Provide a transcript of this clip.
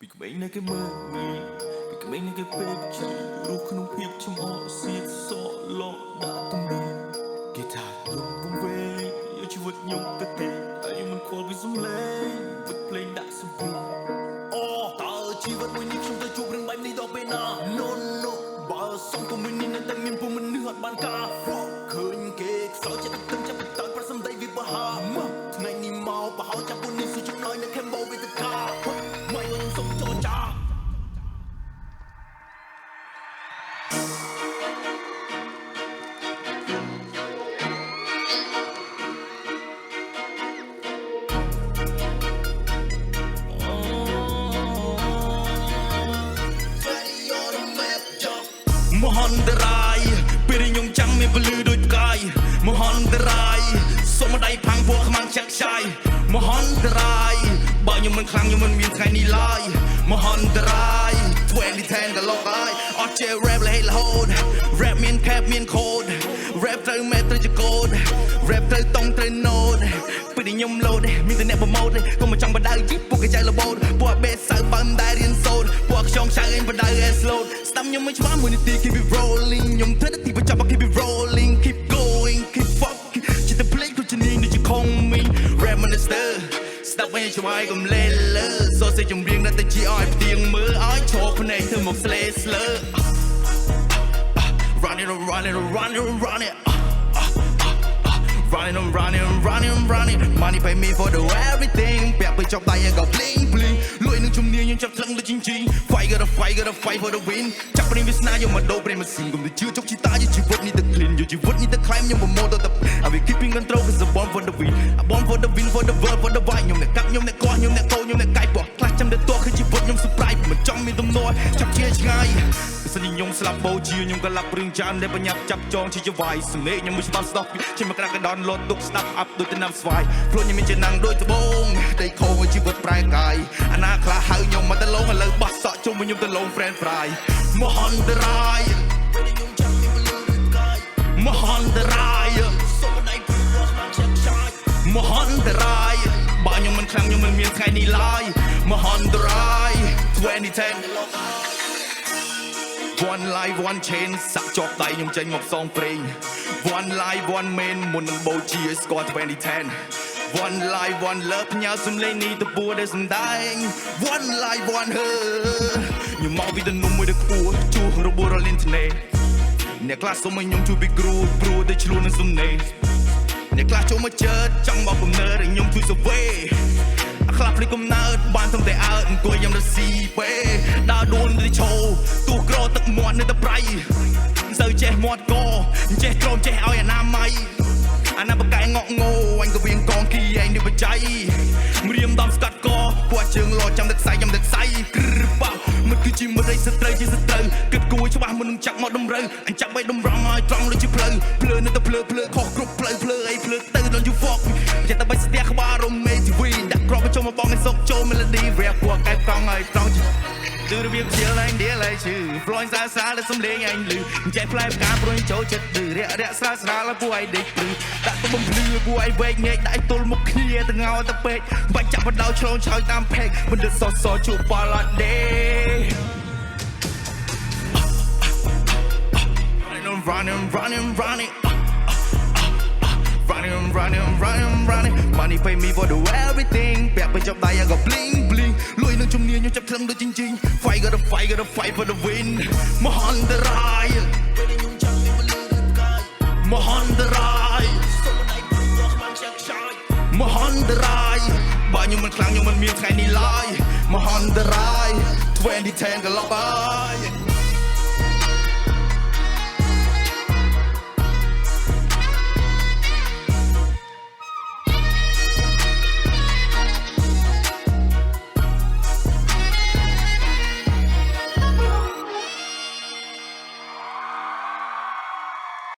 ពីក្មេងនៅគេមើលងាយពីក្មេងនៅគេពេកជីរស់ក្នុងភាពចំអកសៀតសក់លោកដាក់ទំនេរគេថាខ្ញុំវង្វេងយកជីវិតខ្ញុំទៅទេហើយមិនខ្វល់ពីសំឡេងវិតភ្លេងដាក់សំពីអូតើជីវិតមួយនេះខ្ញុំទៅជួបរឿងបែបនេះដល់ពេលណា No no បើសុំក៏មិននេះតែមានពុំមនុស្សអត់បានការឃើញគេខ្សោយចិត្តទឹកចាប់តើប្រសំដីវាបហាថ្ងៃនេះមកបោះចាប់ពុននេះសុចំណយនៅខេមបូវិទ្យាមិនសុំចូលចាមហន្តរាយពេលខ្ញុំចាំមានពលឺដូចផ្កាយមហន្តរាយសុំម្ដាយផាំងពួកខ្មាំងចាក់ឆាយមហន្តរាយបើខ្ញុំមិនខ្លាំងខ្ញុំមិនមានថ្ងៃនេះឡើយមហន្តរាយ2010ក៏លោកហើយអត់ចេះ rap លេហូត rap មាន cap មាន code rap ត្រូវ met ត្រូវជា code rap ត្រូវតង់ត្រូវ note ពេលខ្ញុំ load មានតែអ្នកប្រម៉ូទកុំមកចង់បដៅជីពួកគេចៅលបោតពួក bass សៅបើមិនដែលរៀនសូត្រពួកខ្យងឆៅឯងបដៅ ass load ស្ដាំខ្ញុំមិនច្បាស់មួយនាទី keep it rolling ខ្ញុំធ្វើតែទីបញ្ចប់ keep it rolling keep going keep fucking ជាតែ play គឺជានាងដូចជា call me rap minister ស្ដាប់វិញឆ្វាយកុំលេលើសូសេចម្រៀងដល់តែជាឲ្យផ្ទៀងមើលឲ្យឈរភ្នែកធ្វើមកស្លេស្លើ run it run it run it run it running I'm running I'm running I'm running money pay me for the everything ពាក់ពេលចប់ដៃក៏ bling bling លួយនឹងជំនាញខ្ញុំចាប់ថ្លឹងដូចជីងជីង fight gotta fight for the win ចាប់ព្រីវាស្នាយកមកដូរព្រីម៉ាស៊ីនកុំទៅជឿចុកជីតាយកជីវិតនេះទៅ clean យកជីវិតនេះទៅ climb ខ្ញុំប្រម៉ូទទៅ I will keeping control cause I born for the win I born for the win for the world for the why ខ្ញុំអ្នកកាប់ខ្ញុំអ្នកកោះខ្ញុំអ្នកកោខ្ញុំអ្នកកាយបោះខ្លះចាំទៅតោះគឺជីវិតខ្ញុំ surprise មិនចង់មានទំនាស់ចាប់ជាឆ្ងាយសិនខ្ញុំស្លាប់បោជាខ្ញុំក៏ឡាប់រឿងចានដែលបញ្ញាប់ចាប់ចងជាវាយសំឡេងខ្ញុំមិនច្បាស់ស្ដោះជាមកក្រាក់កដោនលោតទុកស្ដាប់អាប់ដូចទៅណាំស្វាយព្រោះខ្ញុំមានចំណាំងដូចត្បូងតែខោជីវិតប្រែកាយអាណាខ្លះហៅខ្ញុំមកទៅលងឥឡូវបោះសក់ជុំខ្ញុំទៅលង friend fry មហន្តរាយខ្ញុំចាំមានពលឺដូចកាយមហន្តរាយសុំដៃព្រោះបានឆាក់ឆាយមហន្តរាយបើខ្ញុំមិនខ្លាំងខ្ញុំមិនមានថ្ងៃនេះឡើយមហន្តរាយ2010 one life one chain សាក់ជាប់ដៃខ្ញុំចេញមកសងព្រេង one life one man មុននឹងបូជាស្គាល់2010 one life one love ញ៉ាំសំឡេងនេះទៅពួរដែលសំដែង one life one her ខ្ញុំមកពីទំនុំមួយទៅខ្ពស់ជួសរបួសរលីនធ្នេអ្នកខ្លះសុំឲ្យខ្ញុំជួយពីគ្រូព្រោះតែឆ្លួននឹងសំណេរអ្នកខ្លះចូលមកជើតចង់មកកំណើតខ្ញុំជួយសវេខ្លះភ្លេចកំណើតបានទាំងតែអើតអង្គុយខ្ញុំទៅស៊ីពេដើរដួលទៅឈោទូក្រទឹកមាត់នៅតែប្រៃមិនសូវចេះមាត់កចេះក្រមចេះឲ្យអនាម័យអាណាបកែងក់ងោអញក៏វៀងកងគីឯងនេះបច្ច័យម្រាមដំស្កាត់កពួកជើងលោចាំទឹកខ្សែខ្ញុំទឹកខ្សែគ្រឹបមិនគឺជាមិត្តឯងសត្រូវជាសត្រូវគិតគួរច្បាស់មុននឹងចាក់មកដំរើអញចាប់ឲ្យដំរំឲ្យត្រង់ដូចជាផ្លូវភ្លើនៅតែភ្លើខុសគ្រប់ផ្លូវភ្លើអីភ្លើទៅ don't you fuck ចេះតែបាច់ស្ទះក្បាលរំមេជីវីដាក់ក្របចូលមកបងឲ្យសុកចូល melody rap ពួកកែបកង់ឲ្យត្រង់គឺរបៀបជាឡើងដៀលឲ្យឈឺ flowing សាដែលសំលេងឯងលឺចេះផ្លែផ្កាព្រួយចូលចិត្តឬរាក់ស្រាលឲ្យពួកឯងដេកព្រឺដាក់ទៅបំភ្លឺពួកឯងវែកញែកដាក់ទល់មុខគ្នាទៅងោទៅពេកបាច់ចាប់បដោឆ្លងឆោយតាមផេកមិនដិតសជួបបាល់អត់ដេ running money pay me for the everything ពាក់ពេលចប់ដៃក៏ bling bling លួយនឹងជំនាញខ្ញុំចាប់ថ្លឹងដូចជីង fight gotta fight for the win មហន្តរាយពេលខ្ញុំចាំមានពលឺដូចកាយមហន្តរាយសុំដៃព្រោះបានឆាក់ឆាយមហន្តរាយបើខ្ញុំមិនខ្លាំងខ្ញុំមិនមានថ្ងៃនេះឡើយមហន្តរាយ2010ក៏ឡប់ហើយ